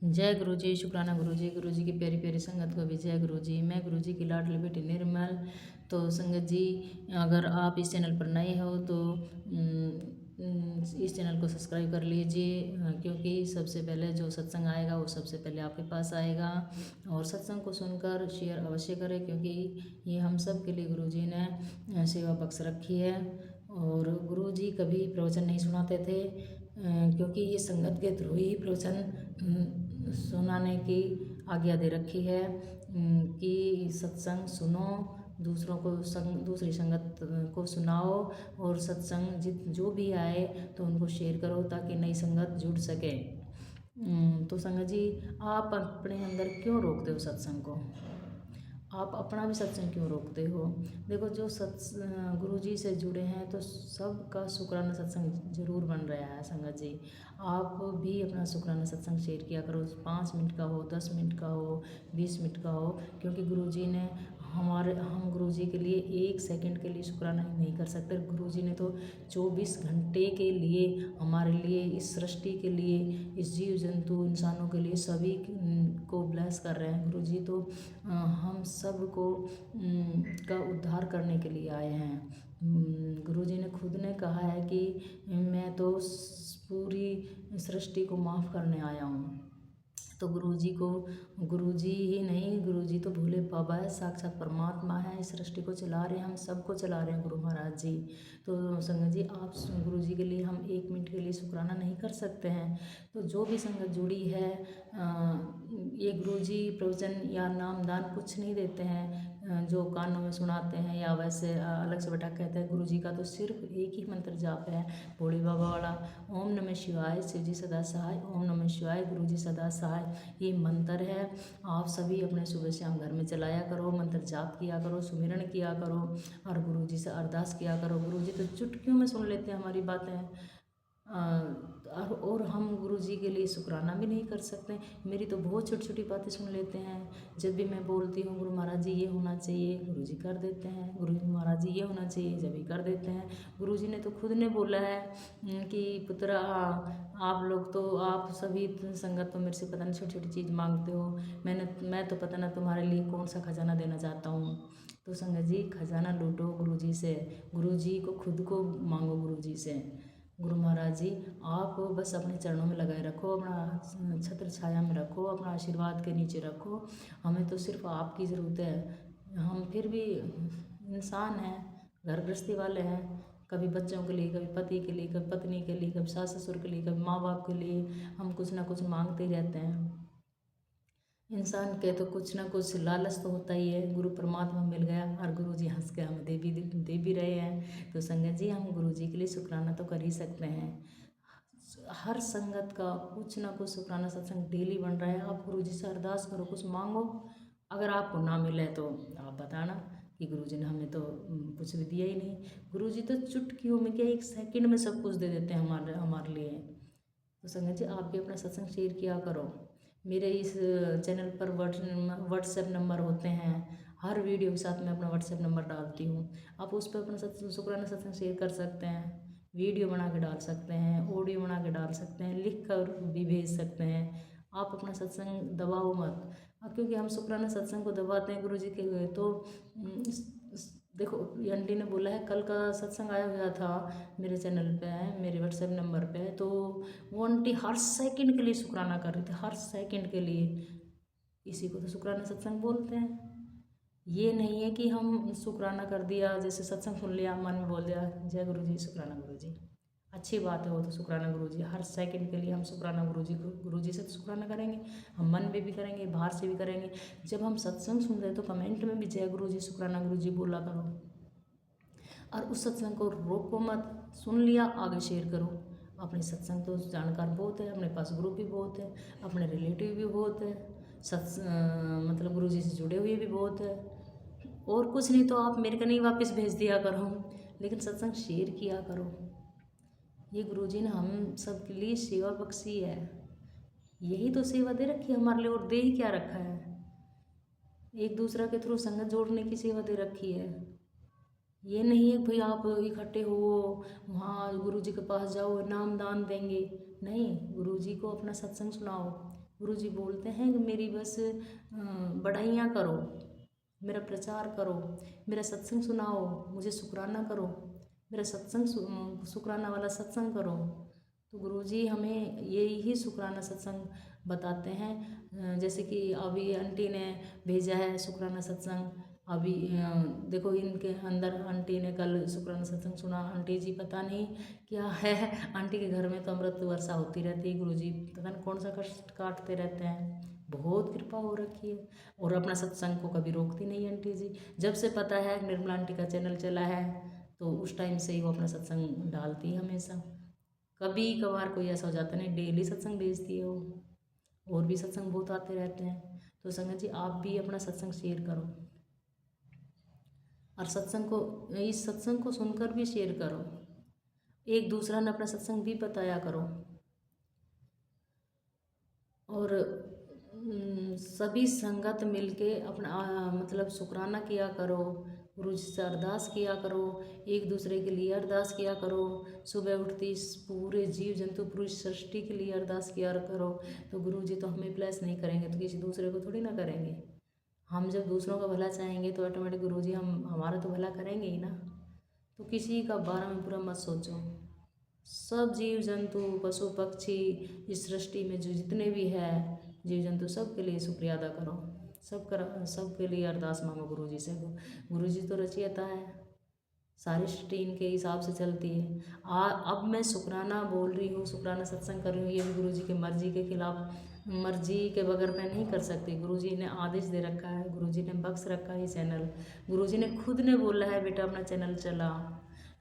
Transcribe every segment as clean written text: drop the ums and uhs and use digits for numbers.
जय गुरु जी, शुक्राना गुरु जी की प्यारी प्यारी संगत को भी जय गुरु जी। मैं गुरु जी की लाडली बेटी निर्मल। तो संगत जी, अगर आप इस चैनल पर नए हो तो इस चैनल को सब्सक्राइब कर लीजिए, क्योंकि सबसे पहले जो सत्संग आएगा वो सबसे पहले आपके पास आएगा। और सत्संग को सुनकर शेयर अवश्य करें, क्योंकि ये हम सब के लिए गुरु जी ने सेवा बख्श रखी है। और गुरु जी कभी प्रवचन नहीं सुनाते थे, क्योंकि ये संगत के थ्रू ही प्रवचन सुनाने की आज्ञा दे रखी है, कि सत्संग सुनो, दूसरों को दूसरी संगत को सुनाओ, और सत्संग जो भी आए तो उनको शेयर करो, ताकि नई संगत जुड़ सके। तो संगत जी, आप अपने अंदर क्यों रोकते हो सत्संग को? आप अपना भी सत्संग क्यों रोकते हो? देखो, जो गुरु जी से जुड़े हैं तो सबका शुक्राना सत्संग जरूर बन रहा है। संगत जी, आप भी अपना शुक्राना सत्संग शेयर किया करो, 5 मिनट का हो, 10 मिनट का हो, 20 मिनट का हो, क्योंकि गुरु जी ने हम गुरु जी के लिए 1 सेकंड के लिए शुक्राना ही नहीं कर सकते। गुरु जी ने तो 24 घंटे के लिए हमारे लिए, इस सृष्टि के लिए, इस जीव जंतु इंसानों के लिए सभी को ब्लेस कर रहे हैं। गुरु जी तो हम सब को का उद्धार करने के लिए आए हैं। गुरु जी ने खुद ने कहा है कि मैं तो पूरी सृष्टि को माफ़ करने आया हूँ। तो गुरु जी ही नहीं, गुरु जी तो भोले बाबा है, साक्षात परमात्मा है, इस सृष्टि को चला रहे हैं, हम सबको चला रहे हैं गुरु महाराज जी। तो संगत जी, आप गुरु जी के लिए हम 1 मिनट के लिए शुक्राना नहीं कर सकते हैं। तो जो भी संगत जुड़ी है, ये गुरु जी प्रवचन या नाम दान कुछ नहीं देते हैं, जो कानों में सुनाते हैं या वैसे अलग से बैठा कहते हैं। गुरु जी का तो सिर्फ एक ही मंत्र जाप है, भोले बाबा वाला, ओम नमः शिवाय, शिव जी सदा सहाय, ओम नमः शिवाय, गुरु जी सदा सहाय, ये मंत्र है। आप सभी अपने सुबह शाम घर में चलाया करो, मंत्र जाप किया करो, सुमिरन किया करो, और गुरु जी से अरदास किया करो। गुरु जी तो चुटकियों में सुन लेते हैं हमारी बातें, और हम गुरु जी के लिए शुक्राना भी नहीं कर सकते। मेरी तो बहुत छोटी छोटी बातें सुन लेते हैं। जब भी मैं बोलती हूँ गुरु महाराज जी ये होना चाहिए, गुरु जी कर देते हैं। गुरु महाराज जी ये होना चाहिए, जब भी कर देते हैं। गुरु जी ने तो खुद ने बोला है कि पुत्रा, आप लोग तो, आप सभी संगत तो मेरे से पता नहीं छोटी छोटी चीज़ मांगते हो, मैं तो पता ना तुम्हारे लिए कौन सा खजाना देना चाहता हूँ। तो संगत जी, खजाना लूटो गुरु जी से, गुरु जी को खुद को मांगो गुरु जी से। गुरु महाराज जी, आप बस अपने चरणों में लगाए रखो, अपना छत्र छाया में रखो, अपना आशीर्वाद के नीचे रखो। हमें तो सिर्फ आपकी ज़रूरत है। हम फिर भी इंसान हैं, घर गृहस्थी वाले हैं, कभी बच्चों के लिए, कभी पति के लिए, कभी पत्नी के लिए, कभी सास ससुर के लिए, कभी माँ बाप के लिए, हम कुछ ना कुछ मांगते ही रहते हैं। इंसान के तो कुछ ना कुछ लालच तो होता ही है। गुरु परमात्मा मिल गया और गुरु जी हंस के हमें दे भी रहे हैं। तो संगत जी, हम गुरु जी के लिए शुक्राना तो कर ही सकते हैं। हर संगत का कुछ ना कुछ शुक्राना सत्संग डेली बन रहा है। आप गुरु जी से अरदास करो, कुछ मांगो। अगर आपको ना मिले तो आप बताना कि गुरु जी ने हमें तो कुछ भी दिया ही नहीं। गुरु जी तो चुटकियों में, क्या 1 सेकंड में सब कुछ दे देते हैं हमारे लिए। तो संगत जी, आप भी अपना सत्संग शेयर किया करो। मेरे इस चैनल पर व्हाट्सएप नंबर होते हैं, हर वीडियो के साथ मैं अपना व्हाट्सएप नंबर डालती हूँ। आप उस पर अपना शुक्राना सत्संग शेयर कर सकते हैं, वीडियो बना के डाल सकते हैं, ऑडियो बना के डाल सकते हैं, लिख कर भी भेज सकते हैं। आप अपना सत्संग दबाओ मत, क्योंकि हम शुक्राना सत्संग को दबाते हैं गुरु जी के हुए तो देखो, ये आंटी ने बोला है, कल का सत्संग आया हुआ था मेरे चैनल पे है, मेरे व्हाट्सएप नंबर पे, तो वो आंटी हर सेकंड के लिए शुक्राना कर रही थी, हर सेकंड के लिए। इसी को तो शुक्राना सत्संग बोलते हैं। ये नहीं है कि हम शुक्राना कर दिया, जैसे सत्संग सुन लिया, मन में बोल दिया जय गुरु जी, शुक्राना गुरु जी, अच्छी बात है वो तो, शुक्राना गुरु जी। हर सेकंड के लिए हम शुक्राना गुरु जी से तो शुक्राना करेंगे, हम मन में भी करेंगे, बाहर से भी करेंगे। जब हम सत्संग सुन रहे तो कमेंट में भी जय गुरु जी, शुक्राना गुरु जी बोला करो, और उस सत्संग को रोको मत। सुन लिया, आगे शेयर करो। अपने सत्संग तो जानकार बहुत है, अपने पास ग्रुप भी बहुत है, अपने रिलेटिव भी बहुत है, मतलब गुरु जी से जुड़े हुए भी बहुत है। और कुछ नहीं तो आप मेरे को नहीं वापस भेज दिया करो, लेकिन सत्संग शेयर किया करो। ये गुरु जी ने हम सब के लिए सेवा बख्शी है, यही तो सेवा दे रखी है हमारे लिए, और दे ही क्या रखा है, एक दूसरा के थ्रू संगत जोड़ने की सेवा दे रखी है। ये नहीं है भाई आप इकट्ठे हो वहाँ गुरु जी के पास जाओ नाम दान देंगे, नहीं, गुरु जी को अपना सत्संग सुनाओ, गुरुजी बोलते हैं कि मेरी बस बड़ाइयाँ करो, मेरा प्रचार करो, मेरा सत्संग सुनाओ, मुझे शुक्राना करो, मेरा सत्संग शुक्राना वाला सत्संग करो। तो गुरुजी हमें यही शुक्राना सत्संग बताते हैं। जैसे कि अभी आंटी ने भेजा है शुक्राना सत्संग, अभी देखो इनके अंदर आंटी ने कल शुक्राना सत्संग सुना। आंटी जी पता नहीं क्या है, आंटी के घर में तो अमृत वर्षा होती रहती है, गुरुजी पता नहीं कौन सा कष्ट काटते रहते हैं, बहुत कृपा हो रखी है। और अपना सत्संग को कभी रोकती नहीं आंटी जी। जब से पता है निर्मला आंटी का चैनल चला है तो उस टाइम से ही वो अपना सत्संग डालती है हमेशा। कभी कभार कोई ऐसा हो जाता नहीं, डेली सत्संग भेजती है वो। और भी सत्संग बहुत आते रहते हैं। तो संगत जी आप भी अपना सत्संग शेयर करो, और सत्संग को, इस सत्संग को सुनकर भी शेयर करो, एक दूसरा ने अपना सत्संग भी बताया करो। और सभी संगत मिलके अपना मतलब शुक्राना किया करो, गुरु जी से अरदास किया करो, एक दूसरे के लिए अरदास किया करो। सुबह उठती पूरे जीव जंतु पूरी सृष्टि के लिए अरदास किया करो। तो गुरु जी तो हमें ब्लेस नहीं करेंगे तो किसी दूसरे को थोड़ी ना करेंगे। हम जब दूसरों का भला चाहेंगे तो ऑटोमेटिक गुरु जी हम हमारा तो भला करेंगे ही ना। तो किसी का बारे में पूरा मत सोचो। सब जीव जंतु पशु पक्षी इस सृष्टि में जो जितने भी है जीव जंतु, सब के लिए शुक्रिया अदा करो, सब के लिए अरदास मांगो गुरु जी से। गुरु जी तो रचयिता है, सारी सृष्टि इनके हिसाब से चलती है। अब मैं शुक्राना बोल रही हूँ, शुक्राना सत्संग कर रही हूँ, ये भी गुरु जी की मर्जी के खिलाफ, मर्जी के बगैर मैं नहीं कर सकती। गुरु जी ने आदेश दे रखा है, गुरु जी ने बख्श रखा है ये चैनल। गुरु जी ने खुद ने बोला है बेटा अपना चैनल चला।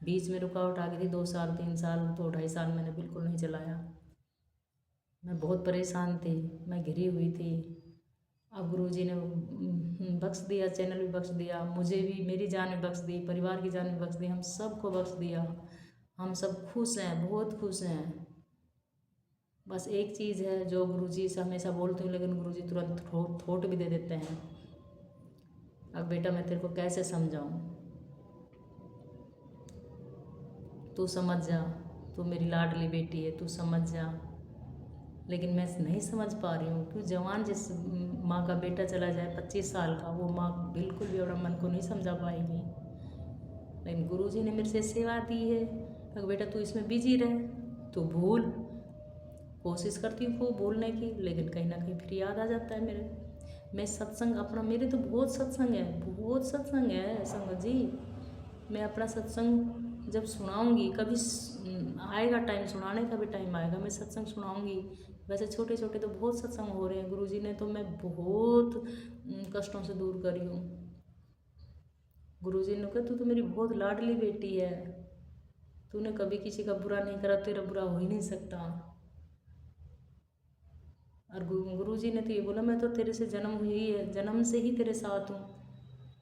बीच में रुकावट आ गई थी 2 साल 3 साल, तो 2.5 साल मैंने बिल्कुल नहीं चलाया। मैं बहुत परेशान थी, मैं घिरी हुई थी। अब गुरुजी ने बख्श दिया, चैनल भी बख्श दिया, मुझे भी मेरी जान भी बख्श दी, परिवार की जान भी बख्श दी, हम सबको बख्श दिया। हम सब खुश हैं, बहुत खुश हैं। बस एक चीज़ है जो गुरुजी से हमेशा बोलती हूँ, लेकिन गुरुजी तुरंत थोट भी दे देते हैं। अब बेटा मैं तेरे को कैसे समझाऊँ, तू समझ जा, तू मेरी लाडली बेटी है, तू समझ जा। लेकिन मैं नहीं समझ पा रही हूँ क्यों। जवान जिस माँ का बेटा चला जाए 25 साल का, वो माँ बिल्कुल भी अपना मन को नहीं समझा पाएगी। लेकिन गुरुजी ने मेरे से सेवा दी है, अगर बेटा तू इसमें बिजी रहे, तू भूल। कोशिश करती हूँ वो भूलने की, लेकिन कहीं ना कहीं फिर याद आ जाता है मेरे। मैं सत्संग अपना, मेरे तो बहुत सत्संग है, बहुत सत्संग है संगत जी। मैं अपना सत्संग जब सुनाऊंगी, कभी आएगा टाइम, सुनाने का भी टाइम आएगा, मैं सत्संग सुनाऊंगी। वैसे छोटे छोटे तो बहुत सत्संग हो रहे हैं गुरुजी ने, तो मैं बहुत कष्टों से दूर करी हूँ। गुरुजी ने कहा तू तो मेरी बहुत लाडली बेटी है, तूने कभी किसी का बुरा नहीं करा, तेरा बुरा हो ही नहीं सकता। और गुरुजी ने तो ये बोला मैं तो तेरे से जन्म हुई है, जन्म से ही तेरे साथ हूँ।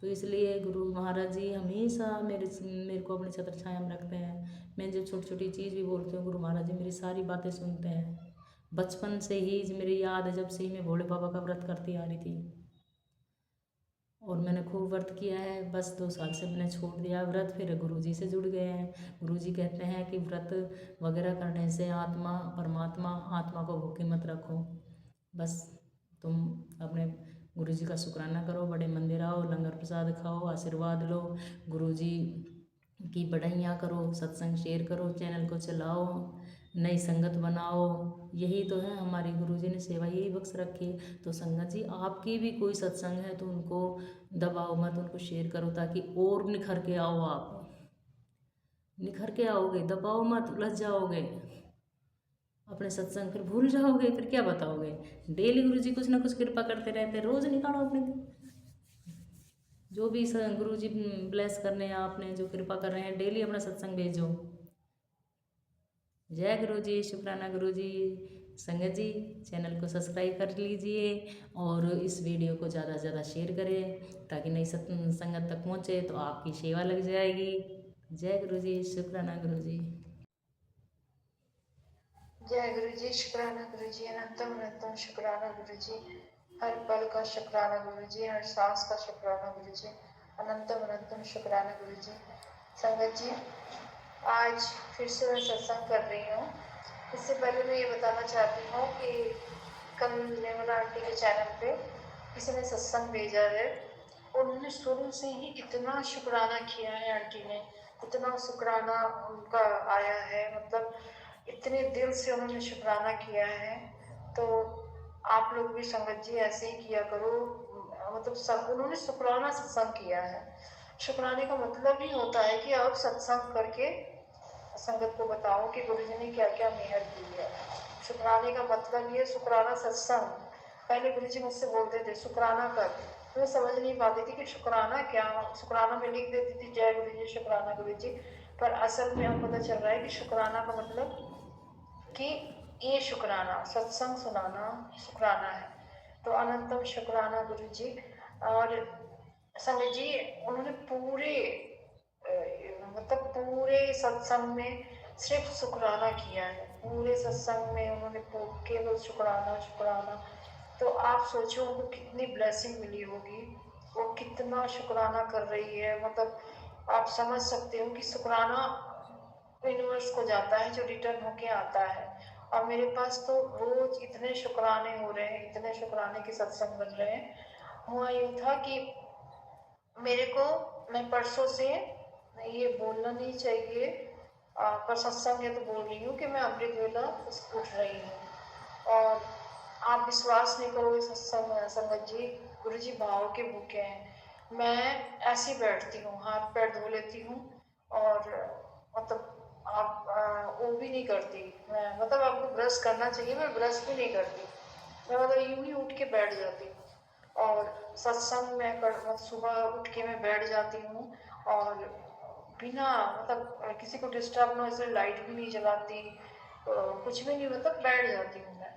तो इसलिए गुरु महाराज जी हमेशा मेरे को अपने छत्र छाया में रखते हैं। मैं जो छोटी छोटी चीज़ भी बोलती हूँ, गुरु महाराज जी मेरी सारी बातें सुनते हैं। बचपन से ही मेरी याद है, जब से ही मैं भोले बाबा का व्रत करती आ रही थी, और मैंने खूब व्रत किया है। बस 2 साल से मैंने छोड़ दिया व्रत, फिर गुरुजी से जुड़ गए हैं। गुरुजी कहते हैं कि व्रत वगैरह करने से आत्मा को भूखी मत रखो, बस तुम अपने गुरुजी का शुक्राना करो, बड़े मंदिर आओ, लंगर प्रसाद खाओ, आशीर्वाद लो, गुरुजी की बढ़ाइयाँ करो, सत्संग शेयर करो, चैनल को चलाओ, नई संगत बनाओ। यही तो है हमारी गुरुजी ने सेवा, यही बख्श रखी है। तो संगत जी आपकी भी कोई सत्संग है तो उनको दबाओ मत, उनको शेयर करो, ताकि और निखर के आओ। आप निखर के आओगे, दबाओ मत, उलझ जाओगे अपने सत्संग, फिर भूल जाओगे, फिर क्या बताओगे। डेली गुरुजी कुछ ना कुछ कृपा करते रहते, रोज़ निकालो अपने दिन, जो भी गुरुजी ब्लेस करने हैं आपने, जो कृपा कर रहे हैं, डेली अपना सत्संग भेजो। जय गुरु जी, शुक्राना गुरु जी। संगत जी चैनल को सब्सक्राइब कर लीजिए और इस वीडियो को ज़्यादा से ज़्यादा शेयर करें, ताकि नई संगत तक पहुँचे तो आपकी सेवा लग जाएगी। जय गुरु जी, शुक्राना गुरु जी। जय गुरु जी, शुक्राना गुरु जी, अनंतम अनंतम शुक्राना गुरु जी, हर पल का शुक्राना गुरु जी, हर सांस का शुक्राना गुरु जी, अनंतम अनंतम शुक्राना गुरु जी। संगत जी आज फिर से मैं सत्संग कर रही हूँ। इससे पहले मैं ये बताना चाहती हूँ कि कल निर्मला आंटी के चैनल पे किसी ने सत्संग भेजा है, उन्होंने शुरू से ही इतना शुक्राना किया है आंटी ने, इतना शुक्राना उनका आया है, मतलब इतने दिल से उन्होंने शुक्राना किया है। तो आप लोग भी संगत जी ऐसे ही किया करो, मतलब सब उन्होंने शुक्राना सत्संग किया है। शुक्राने का मतलब ही होता है कि आप सत्संग करके संगत को बताओ कि गुरु जी ने क्या क्या मेहर की है। शुक्राने का मतलब ये शुक्राना सत्संग। पहले गुरु जी मुझसे बोलते थे शुक्राना कर, तो मैं समझ नहीं पाती थी कि शुक्राना क्या। शुक्राना में लिख देती थी जय गुरु जी, शुक्राना गुरु जी, पर असल में अब पता चल रहा है कि शुक्राना का मतलब कि ये शुक्राना, सत्संग सुनाना शुक्राना है। तो अनंतम शुक्राना गुरु जी। और संगत जी उन्होंने पूरे मतलब पूरे सत्संग में सिर्फ शुक्राना किया है, पूरे सत्संग में उन्होंने केवल शुक्राना शुक्राना। तो आप सोचो उनको कितनी ब्लेसिंग मिली होगी, वो कितना शुक्राना कर रही है, मतलब आप समझ सकते हो कि शुक्राना यूनिवर्स को जाता है जो रिटर्न होके आता है। और मेरे पास तो रोज इतने शुक्राने हो रहे हैं, इतने शुक्राने के सत्संग बन रहे हैं। हुआ यूँ था कि मेरे को, मैं परसों से ये बोलना नहीं चाहिए पर सत्संग है तो बोल रही हूँ कि मैं अमृत वेला उठ रही हूँ। और आप विश्वास नहीं करोगे सत्संग संगत जी, गुरु जी भाव के भूखे हैं। मैं ऐसी बैठती हूँ, हाथ पैर धो लेती हूँ और मतलब आप वो भी नहीं करती मैं, मतलब आपको ब्रश करना चाहिए, मैं ब्रश भी नहीं करती, मैं मतलब यूं ही उठ के बैठ जाती हूँ। और सत्संग में मतलब सुबह उठ के मैं बैठ जाती हूँ और बिना मतलब किसी को डिस्टर्ब ना, इसलिए लाइट भी नहीं जलाती, कुछ भी नहीं, मतलब बैठ जाती हूँ मैं।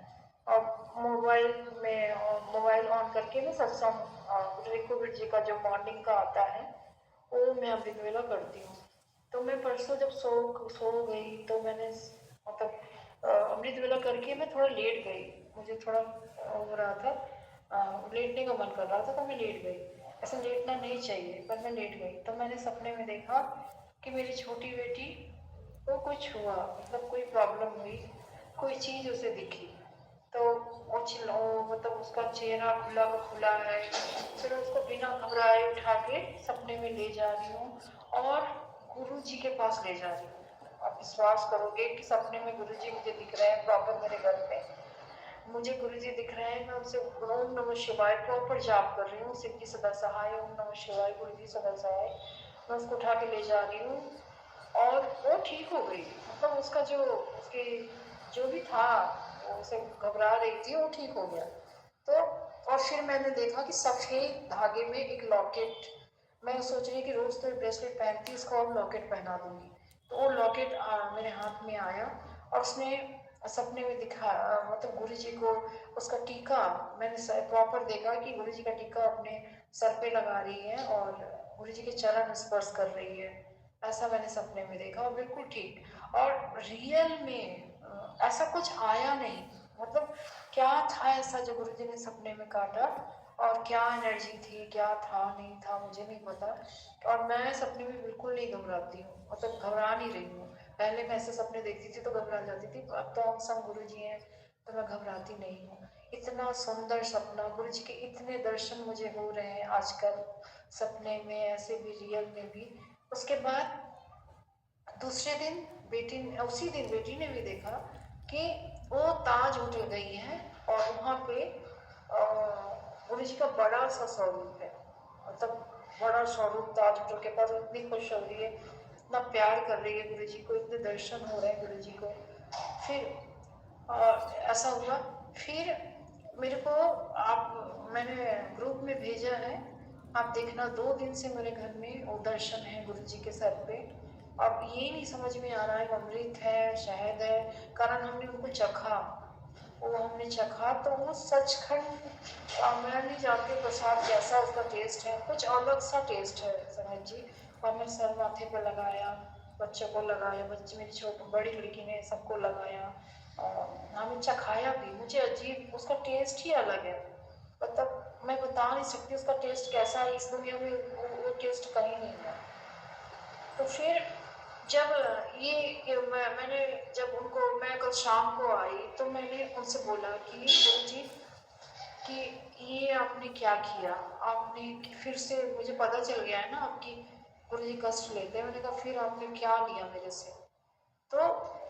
और मोबाइल ऑन करके मैं सत्संग रिको जी का जो मॉर्निंग का आता है वो मैं अमृत वेला करती हूँ। तो मैं परसों जब सो गई तो मैंने मतलब अमृत वेला करके मैं थोड़ा लेट गई, मुझे थोड़ा हो रहा था, लेटने का मन कर रहा था तो मैं लेट गई। ऐसे लेटना नहीं चाहिए पर मैं लेट गई। तो मैंने सपने में देखा कि मेरी छोटी बेटी को कुछ हुआ, मतलब कोई प्रॉब्लम हुई, कोई चीज़ उसे दिखी। तो वो मतलब उसका चेहरा खुला का खुला है। फिर उसको बिना घबराए उठा के सपने में ले जा रही हूँ और गुरु जी के पास ले जा रही हूँ। आप विश्वास करोगे कि सपने में गुरु जी मुझे दिख रहे हैं प्रॉपर मेरे घर पे, मुझे गुरु जी दिख रहे हैं, मैं उनसे ओम नमः शिवाय प्रॉपर जाप कर रही हूँ, शिव जी सदा सहाय, ओम नमः शिवाय, गुरु जी सदा सहाय। मैं उसको उठा के ले जा रही हूँ और वो ठीक हो गई, मतलब उसका जो उसकी जो भी था वो उसे घबरा रही थी वो ठीक हो गया। तो और फिर मैंने देखा कि सफ़ेद धागे में एक लॉकेट, मैं सोच रही कि रोज़ तो ब्रेसलेट पहनती, इसको और लॉकेट पहना दूंगी। तो वो लॉकेट मेरे हाथ में आया और उसने सपने में दिखा मतलब गुरु जी को उसका टीका, मैंने प्रॉपर देखा कि गुरु जी का टीका अपने सर पे लगा रही है और गुरु जी के चरण स्पर्श कर रही है। ऐसा मैंने सपने में देखा और बिल्कुल ठीक। और रियल में ऐसा कुछ आया नहीं, मतलब क्या था ऐसा जो गुरु जी ने सपने में काटा, और क्या एनर्जी थी, क्या था नहीं था मुझे नहीं पता। और मैं सपने में बिल्कुल नहीं घबराती हूँ, मतलब घबरा नहीं रही हूँ। पहले मैं ऐसे सपने देखती थी तो घबरा जाती थी, अब तो हम संग गुरु जी हैं तो मैं घबराती नहीं हूँ। इतना सुंदर सपना, गुरु जी के इतने दर्शन मुझे हो रहे हैं आजकल सपने में, ऐसे भी रियल में भी। उसके बाद दूसरे दिन उसी दिन बेटी ने भी देखा कि वो ताज होटल गई है और वहाँ पे गुरु जी का बड़ा सा स्वरूप है, मतलब बड़ा स्वरूप ताज होटल के पास। इतनी खुश हो रही है, इतना प्यार कर रही है गुरु जी को, इतने दर्शन हो रहे हैं गुरु जी को। फिर ऐसा हुआ, फिर मेरे को मैंने ग्रुप में भेजा है, आप देखना 2 दिन से मेरे घर में वो दर्शन है गुरु जी के सर पे। अब ये नहीं समझ में आ रहा है अमृत है शहद है, कारण हमने उनको चखा, वो हमने चखा तो वो सचखंड, मैं नहीं जानती प्रसाद कैसा उसका टेस्ट है, कुछ अलग सा टेस्ट है समझ जी। और मैं सर माथे पर लगाया, बच्चों को लगाया, बच्चे मेरी छोटी बड़ी लड़की ने सबको लगाया, हमें चखाया भी। मुझे अजीब, उसका टेस्ट ही अलग है, मतलब मैं बता नहीं सकती उसका टेस्ट कैसा है, इस दुनिया में वो टेस्ट कहीं नहीं है। तो फिर जब मैंने जब उनको मैं कल शाम को आई तो मैंने उनसे बोला कि गुरुजी कि ये आपने क्या किया? आपने कि फिर से मुझे पता चल गया है ना आपकी गुरुजी कष्ट लेते हैं। मैंने कहा फिर आपने क्या लिया मेरे से? तो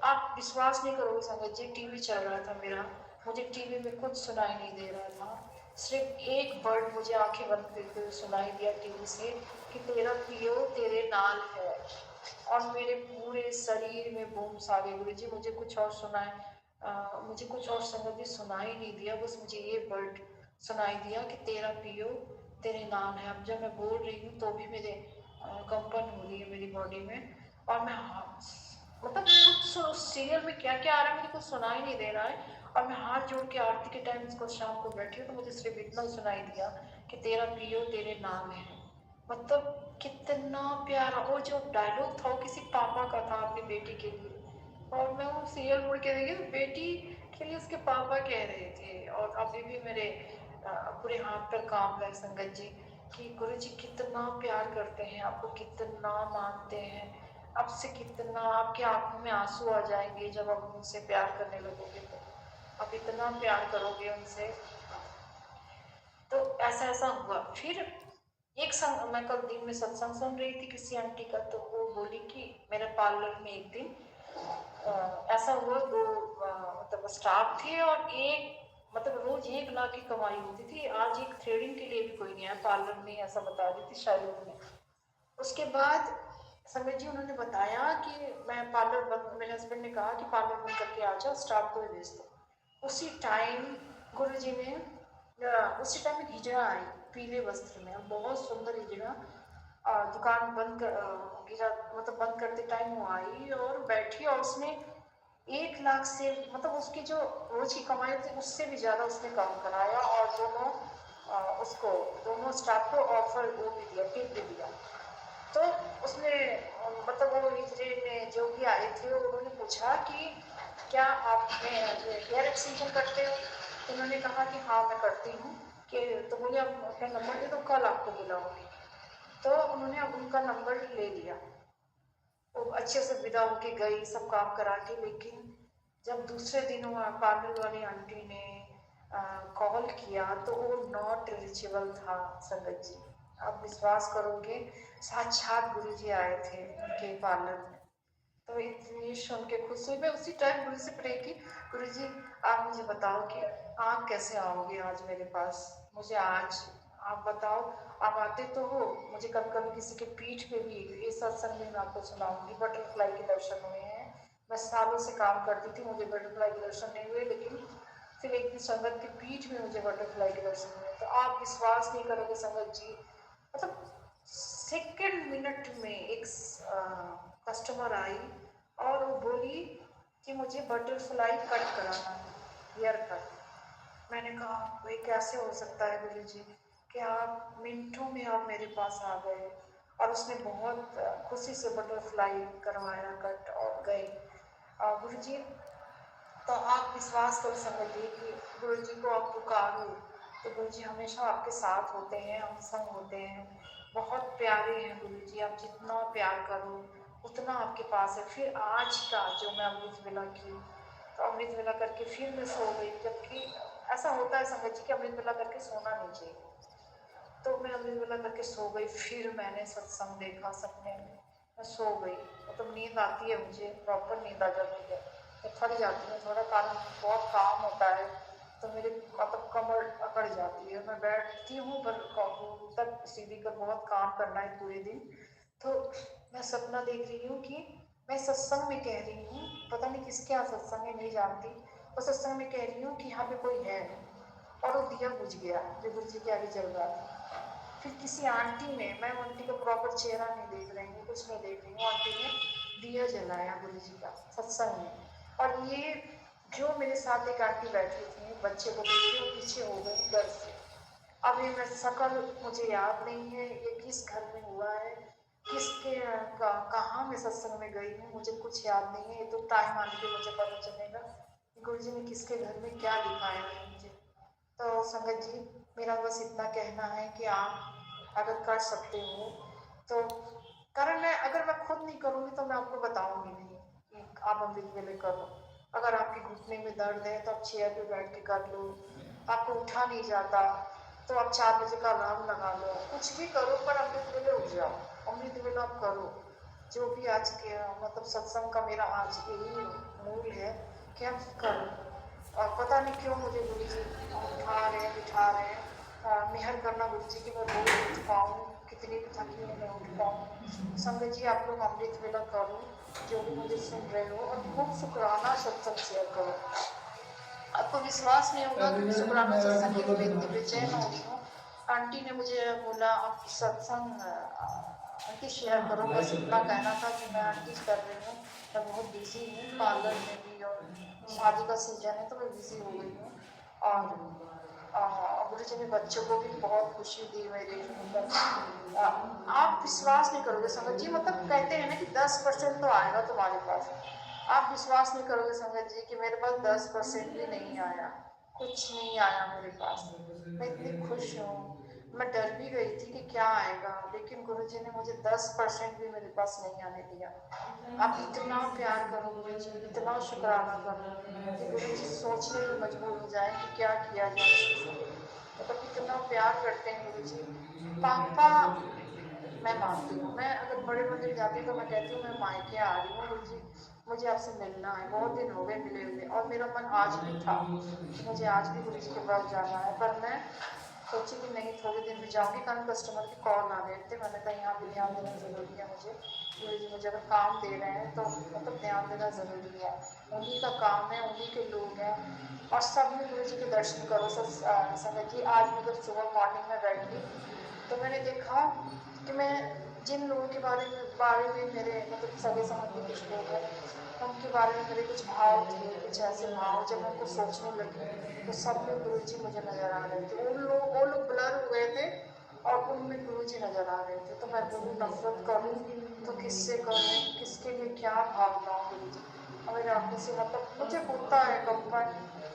आप विश्वास नहीं करोगे संगत जी, टीवी चल रहा था मेरा, मुझे टीवी में कुछ सुनाई नहीं दे रहा था। सिर्फ एक वर्ड मुझे आंखें बंद करके हुए सुनाई दिया टीवी से कि तेरा पियो तेरे नाल है। और मेरे पूरे शरीर में बूम्स आ गए गुरुजी। मुझे कुछ और मुझे कुछ और संगत जी सुनाई नहीं दिया, बस मुझे ये वर्ड सुनाई दिया कि तेरा पियो तेरे नाम है। अब जब मैं बोल रही हूँ तो भी मेरे कंपन हो रही है मेरी बॉडी में। और मैं मतलब कुछ सीरियल में क्या क्या आ रहा है मुझे कुछ सुनाई नहीं दे रहा है। और मैं हाथ जोड़ के आरती के टाइम इसको शाम को बैठी हूँ तो मुझे सिर्फ इतना सुनाई दिया कि तेरा पियो तेरे नाम है। मतलब कितना प्यारा वो जो डायलॉग था वो किसी पापा का था अपनी बेटी के लिए। और मैं वो सीरियल मुड़ के देखी तो बेटी के लिए उसके पापा कह रहे थे। और अभी भी मेरे पूरे हाथ पर काम है संगत जी कि गुरु जी कितना प्यार करते हैं, आपको कितना मानते हैं, आपसे कितना, आपकी आंखों में आंसू आ जाएंगे जब आप उनसे प्यार करने लगोगे। तो आप इतना प्यार करोगे उनसे। तो ऐसा ऐसा हुआ। फिर मैं कल दिन में सत्संग सुन रही थी किसी आंटी का, तो वो बोली कि मेरे पार्लर में एक दिन ऐसा हुआ, दो मतलब स्टाफ थे और एक मतलब रोज 1 लाख की कमाई होती थी। आज एक थ्रेडिंग के लिए भी कोई नहीं आया पार्लर में, ऐसा बता रही थी शायद उन्होंने। उसके बाद समय जी उन्होंने बताया कि मैं पार्लर बंद, मेरे हस्बैंड ने कहा कि पार्लर बंद करके आ जाओ, स्टाफ को ही भेज दो। उसी टाइम गुरु जी ने उसी टाइम एक हिजड़ा आई पीले वस्त्र में, बहुत सुंदर हिजड़ा। दुकान बंद कर गिरा मतलब बंद करते टाइम वो आई और बैठी और उसने 1 लाख से मतलब उसकी जो रोज की कमाई थी उससे भी ज्यादा उसने काम कराया। और उसको दोनों स्टाफ को ऑफर वो भी दिया, टिप भी दिया। तो उसने मतलब वो हिजड़े ने जो भी आए थे उन्होंने पूछा कि क्या आप हेयर एक्सटेंशन करते हो? तो उन्होंने कहा कि हाँ मैं करती हूँ। कि तो बोले आप अपना नंबर दे दो, कल आपको बुलाऊंगी। तो उन्होंने अब उनका नंबर ले लिया। वो अच्छे से विदा होके गई सब काम करा के। लेकिन जब दूसरे दिन वहाँ पार्लर वाली आंटी ने कॉल किया तो वो नॉट रीचेबल था संगत जी। आप विश्वास करोगे साक्षात गुरु जी आए थे उनके पार्लर में। तो इतनी सुन के खुश हुई। मैं उसी टाइम गुरु से प्रे की, गुरु जी आप मुझे बताओ कि आप कैसे आओगे आज मेरे पास, मुझे आज आप बताओ। आप आते तो हो, मुझे कभी कभी किसी के पीठ पे भी, ये सत्संग में मैं आपको सुनाऊंगी, बटरफ्लाई के दर्शन हुए हैं। मैं सालों से काम करती थी, मुझे बटरफ्लाई के दर्शन नहीं हुए, लेकिन फिर एक दिन संगत की पीठ में मुझे बटरफ्लाई के दर्शन हुए। तो आप विश्वास नहीं करोगे संगत जी, मतलब सेकेंड मिनट में एक कस्टमर आई और वो बोली कि मुझे बटरफ्लाई कट कराना है, हेयर कट। मैंने कहा भाई कैसे हो सकता है गुरु जी कि आप मिनटों में आप मेरे पास आ गए। और उसने बहुत खुशी से बटरफ्लाई करवाया कट और गए गुरु जी। तो आप विश्वास कर सकते कि गुरु जी को आप पुकारो तो गुरु जी हमेशा आपके साथ होते हैं, हम संग होते हैं। बहुत प्यारे हैं गुरु जी, आप जितना प्यार करो उतना आपके पास है। फिर आज का जो मैं अमृत वेला की, तो अमृत वेला करके फिर मैं सो गई। जबकि ऐसा होता है संगत जी कि अमृत वेला करके सोना नहीं चाहिए। तो मैं अमृत वेला करके सो गई। फिर मैंने सत्संग देखा सपने में, मैं सो गई। मतलब नींद आती है मुझे, प्रॉपर नींद आ जाती है। मैं थक जाती हूँ थोड़ा, कारण बहुत काम होता है तो मेरे मतलब कमर अकड़ जाती है। मैं बैठती हूँ पर तक सीढ़ी कर बहुत काम करना है पूरे दिन। तो मैं सपना देख रही हूँ कि मैं सत्संग में कह रही हूँ, पता नहीं किसके यहाँ सत्संग है नहीं जानती, और सत्संग में कह रही हूँ कि यहाँ पे कोई है नहीं। और वो दिया बुझ गया जो गुरु जी के आगे चल रहा था। फिर किसी आंटी ने, मैं आंटी का प्रॉपर चेहरा नहीं देख रही हूँ, कुछ नहीं देख रही हूँ, आंटी ने दिया जलाया गुरु जी का सत्संग में। और ये जो मेरे साथ एक आंटी बैठी थी बच्चे को देखी, वो पीछे हो गई डर से। अब ये मैं शकल मुझे याद नहीं है, ये किस घर में हुआ है, किसके कहाँ मैं सत्संग में गई हूँ, मुझे कुछ याद नहीं है। ये तो टाइम आने के मुझे पता चलेगा गुरु जी ने किसके घर में क्या दिखाया है मुझे। तो संगत जी मेरा बस इतना कहना है कि आप अगर कर सकते हो तो कारण अगर मैं खुद नहीं करूँगी तो मैं आपको बताऊंगी नहीं कि आप अमृत वेले करो। अगर आपके घुटने में दर्द है तो आप चेयर पे बैठ के कर लो, आपको उठा नहीं जाता तो आप 4 बजे का अलार्म लगा लो, कुछ भी करो पर अमृत वेले उठ जाओ, अमृत वेला आप करो। जो भी आज के मतलब सत्संग का मेरा आज यही मूल है कि आप करो। और पता नहीं क्यों मुझे गुरु जी उठा रहे हैं बिठा रहे हैं, मेहर करना गुरु जी कि मैं रोज उठ पाऊँ, कितनी भी थकी हूँ मैं उठ पाऊँ। संगत जी आप लोग अमृत वेला करो, जो भी मुझे सुन रहे हो, और खूब शुक्राना सत्संग शेयर करो। आपको विश्वास नहीं होगा कि शुक्राना सत्संग के लिए इतनी बेचैन हो गई हूँ। आंटी ने मुझे बोला आप सत्संग आंटी शेयर करो, बस इतना कहना था कि मैं आंटी कर रही हूँ, मैं बहुत बिजी हूँ पार्लर में भी, और शादी का सीजन है तो मैं बिजी हो गई हूँ। और गुरु जी ने बच्चों को भी बहुत खुशी दी मेरे मतलब आप विश्वास नहीं करोगे संगत जी, मतलब कहते हैं ना कि 10% तो आएगा तुम्हारे पास। आप विश्वास नहीं करोगे संगत जी कि मेरे पास 10% भी नहीं आया, कुछ नहीं आया मेरे पास। मैं इतनी खुश हूँ, मैं डर भी गई थी कि क्या आएगा, लेकिन गुरु जी ने मुझे 10% भी मेरे पास नहीं आने दिया। आप इतना प्यार करो गुरु जी, इतना शुक्राना करो कि गुरु जी सोचने में मजबूर हो जाए कि क्या किया जाए। मतलब इतना प्यार करते हैं गुरु जी। पापा मैं मानती हूँ, मैं अगर बड़े मंदिर जाती हूँ तो मैं कहती हूँ मैं मायके आ रही हूँ गुरु जी, मुझे आपसे मिलना है, बहुत दिन हो गए मिले हुए। और मेरा मन आज भी था कि मुझे आज भी गुरु जी के पास जाना है, पर मैं सोची कि नहीं थोड़े दिन में जाऊँगी, कारण कस्टमर के कॉल आ रहे थे। मैंने कहा यहाँ भी ध्यान देना ज़रूरी है मुझे, गुरु जी मुझे अगर काम दे रहे हैं तो मतलब ध्यान देना ज़रूरी है, उन्हीं का काम है, उन्हीं के लोग हैं। और सब में गुरु जी के दर्शन करो। सब संगत जी आज भी जब सुबह मॉर्निंग में बैठी तो मैंने देखा कि मैं जिन लोगों के बारे में मेरे मतलब सगे संबंधी कुछ लोग हैं, उनके बारे में मेरे कुछ भाव थे, कुछ ऐसे भाव जब मैं उनको सोचने लगी तो सब में गुरु जी मुझे नजर आ रहे थे। वो लोग ब्लर हो गए थे और उनमें गुरु जी नजर आ रहे थे। तो मैं बोलूँ नफरत करूँ तो किससे करूँ, किसके लिए क्या भाव लाऊँ गुरु जी। और मेरे आंखों से मतलब मुझे होता है कंपन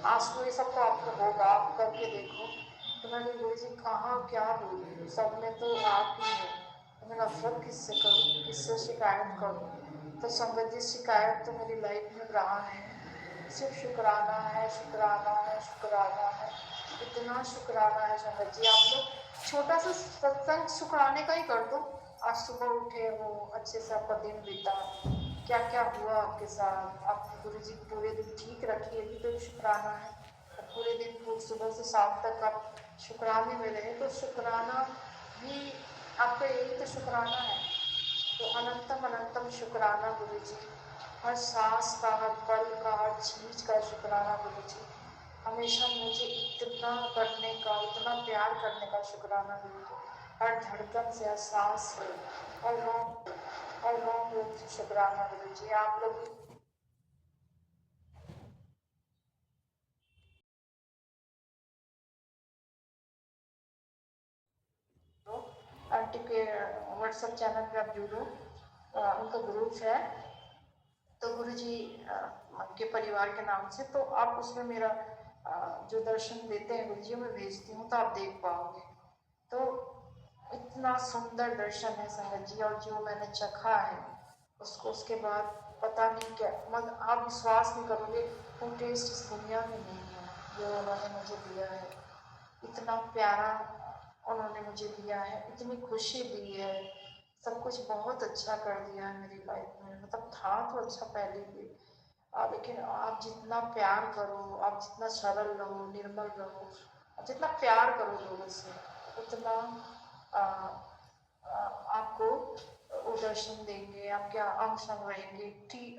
आंसू, ये सब तो आपको होगा, आप करके देखो। तो मैंने गुरु जी कहाँ क्या बोलूँ, सब में तो आप ही हो, तो मैं नफरत किससे करूँ, किससे शिकायत करूँ। तो संगत जी शिकायत तो मेरी लाइफ में रहा है, सिर्फ शुक्राना है, शुक्राना है, शुक्राना है, इतना शुक्राना है। संगत जी आप लोग छोटा सा सत्संग शुक्राने का ही कर दो। आज सुबह उठे हो, अच्छे से आपका दिन बीता, क्या क्या हुआ आपके साथ, आप गुरु जी पूरे दिन ठीक रखिए, भी तो शुक्राना है। पूरे दिन सुबह से शाम तक आप शुक्राने में रहे तो शुक्राना भी आपका यही तो शुक्राना है। तो अनंतम अनंतम शुक्राना गुरु जी, हर सांस का, हर पल का, हर चीज का शुक्राना गुरु जी। हमेशा मुझे इतना करने का, इतना प्यार करने का शुक्राना गुरु जी। हर धड़कन से, हर सांस से, हर रोम से शुक्राना गुरु जी। आप लोग आंटी के व्हाट्सएप चैनल पे आप जुड़ो, उनका ग्रुप है तो गुरुजी के परिवार के नाम से, तो आप उसमें मेरा जो दर्शन देते हैं गुरुजी मैं भेजती हूँ तो आप देख पाओगे। तो इतना सुंदर दर्शन है संगत जी, और जो मैंने चखा है उसको उसके बाद पता नहीं क्या, मतलब आप विश्वास नहीं करोगे वो टेस्ट इस दुनिया में नहीं है जो उन्होंने मुझे दिया है। इतना प्यारा उन्होंने मुझे दिया है, इतनी खुशी दी है, सब कुछ बहुत अच्छा कर दिया है मेरी लाइफ में। मतलब था तो अच्छा पहले भी, लेकिन आप जितना प्यार करो, आप जितना सरल रहो, निर्मल रहो, आप जितना प्यार करो लोगों से, उतना आ, आ, आपको वो दर्शन देंगे, आपके अंग संग रहेंगे।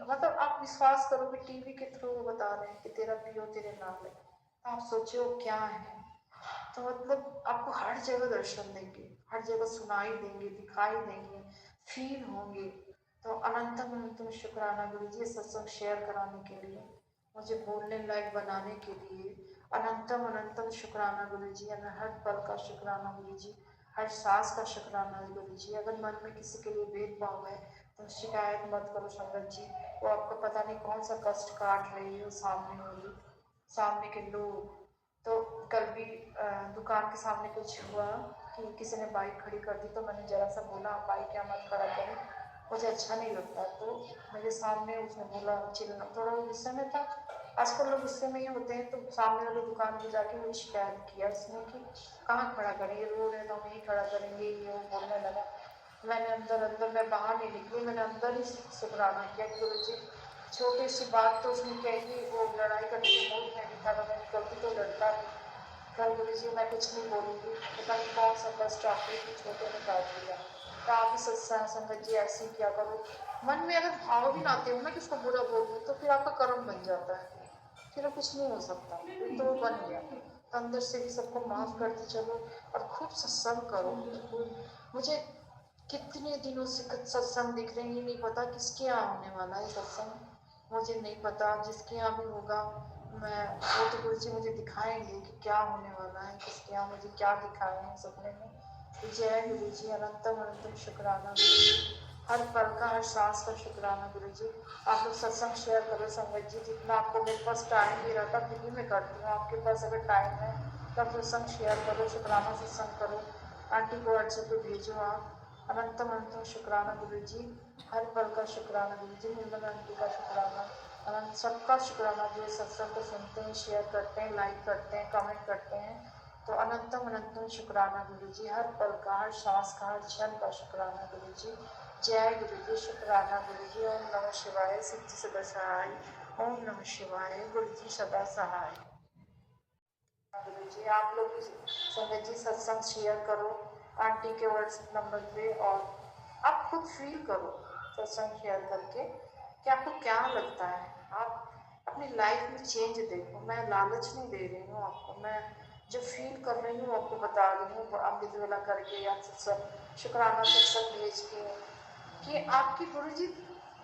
मतलब आप विश्वास करो कि टीवी के थ्रू वो बता रहे हैं कि तेरा पियो तेरे नाम है, आप सोचो क्या है। तो मतलब आपको हर जगह दर्शन देंगे, हर जगह सुनाई देंगे, दिखाई देंगे, फील होंगे। तो अनंतम अनंतम शुक्राना गुरु जी सत्संग शेयर कराने के लिए, मुझे बोलने लायक बनाने के लिए। अनंतम अनंतम शुक्राना गुरु जी, हर पल का शुक्राना गुरु जी, हर सांस का शुक्राना गुरु जी। अगर मन में किसी के लिए भेदभाव है तो शिकायत मत करो संगत जी, वो आपको पता नहीं कौन सा कष्ट काट रही है सामने वाली, सामने के लोग। तो कल भी दुकान के सामने कुछ हुआ कि किसी ने बाइक खड़ी कर दी, तो मैंने ज़रा सा बोला आप बाइक यहाँ मत खड़ा करें, मुझे अच्छा नहीं लगता। तो मेरे सामने उसने बोला, चिल्ला, थोड़ा गुस्से में था। आजकल लोग गुस्से में ही होते हैं, तो सामने वाली दुकान पे जाके मुझे शिकायत किया उसने कि कहाँ खड़ा करें, ये रोड है तो हम यहीं खड़ा करेंगे, ये वो बोलने लगा। मैंने अंदर मैं बाहर नहीं निकली, मैंने अंदर ही शुक्राना किया कि गुरु जी छोटी सी बात तो उसने कही, वो लड़ाई करने के मूड में नहीं था, तो मैं निकलती तो लड़ता भी। कल गुरु जी मैं कुछ नहीं बोलूँगी, पता नहीं कौन सा बस टॉपिक छोटे ने काट दिया। तो आप ही सत्संग संगत जी ऐसे ही किया करो। मन में अगर भाव भी ना आते हो ना कि उसको बुरा बोल दूँ, तो फिर आपका कर्म बन जाता है, फिर कुछ नहीं हो सकता, फिर तो वो बन गया। तो अंदर से भी सबको माफ़ करते चलो और खूब सत्संग करो। मुझे कितने दिनों से सत्संग दिख रहे हैं, ये नहीं पता किसके यहाँ होने वाला है सत्संग, मुझे नहीं पता। जिसके यहाँ भी होगा मैं वो तो गुरु जी मुझे दिखाएंगे कि क्या होने वाला है, किसके यहाँ मुझे क्या दिखाए हैं सपने में। तो जय गुरु जी, अनंतम अनंतम शुक्राना गुरु जी, हर पल का हर सांस का शुक्राना गुरु जी। आप लोग सत्संग शेयर करो संगत जी, जितना आपको मेरे पास टाइम भी रहता फिर भी मैं करती हूँ। आपके पास अगर टाइम है तब सत्संग शेयर करो, शुक्राना सत्संग करो, आंटी को व्हाट्सएप पे भेजो आप। अनंतम अनंतम शुक्राना गुरु जी, हर पल का शुक्राना गुरु जी, निर्मला आंटी का शुक्राना, अनंत सबका शुक्राना जो सत्संग को सुनते हैं, शेयर करते हैं, लाइक करते हैं, कमेंट करते हैं। तो अनंतम अनंतम शुक्राना गुरु जी, हर पल का हर सांस का हर क्षण का शुक्राना गुरु जी। जय गुरु जी, शुक्राना गुरु जी। ओम नमः शिवाय, सच्ची सदा सहाय। ओम नमः शिवाय, गुरु जी सदा सहाय। गुरु जी आप लोग भी संगत जी सत्संग शेयर करो आंटी के व्हाट्सएप नंबर पे, और आप खुद फील करो सत्संग शेयर करके कि आपको क्या लगता है। आप अपनी लाइफ में चेंज देखो। मैं लालच नहीं दे रही हूँ आपको, मैं जो फील कर रही हूँ आपको बता रही हूँ, अमृत वेला करके या सत्संग शुक्राना सत्संग भेज के, कि आपकी गुरु जी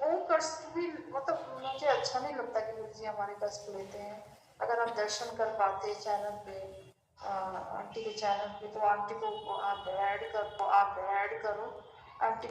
वो कष्ट भी, मतलब मुझे अच्छा नहीं लगता कि गुरु जी हमारे कष्ट लेते हैं। अगर आप दर्शन कर पाते चैनल पे, आंटी के चैनल पे, तो आंटी को आप ऐड करो, आंटी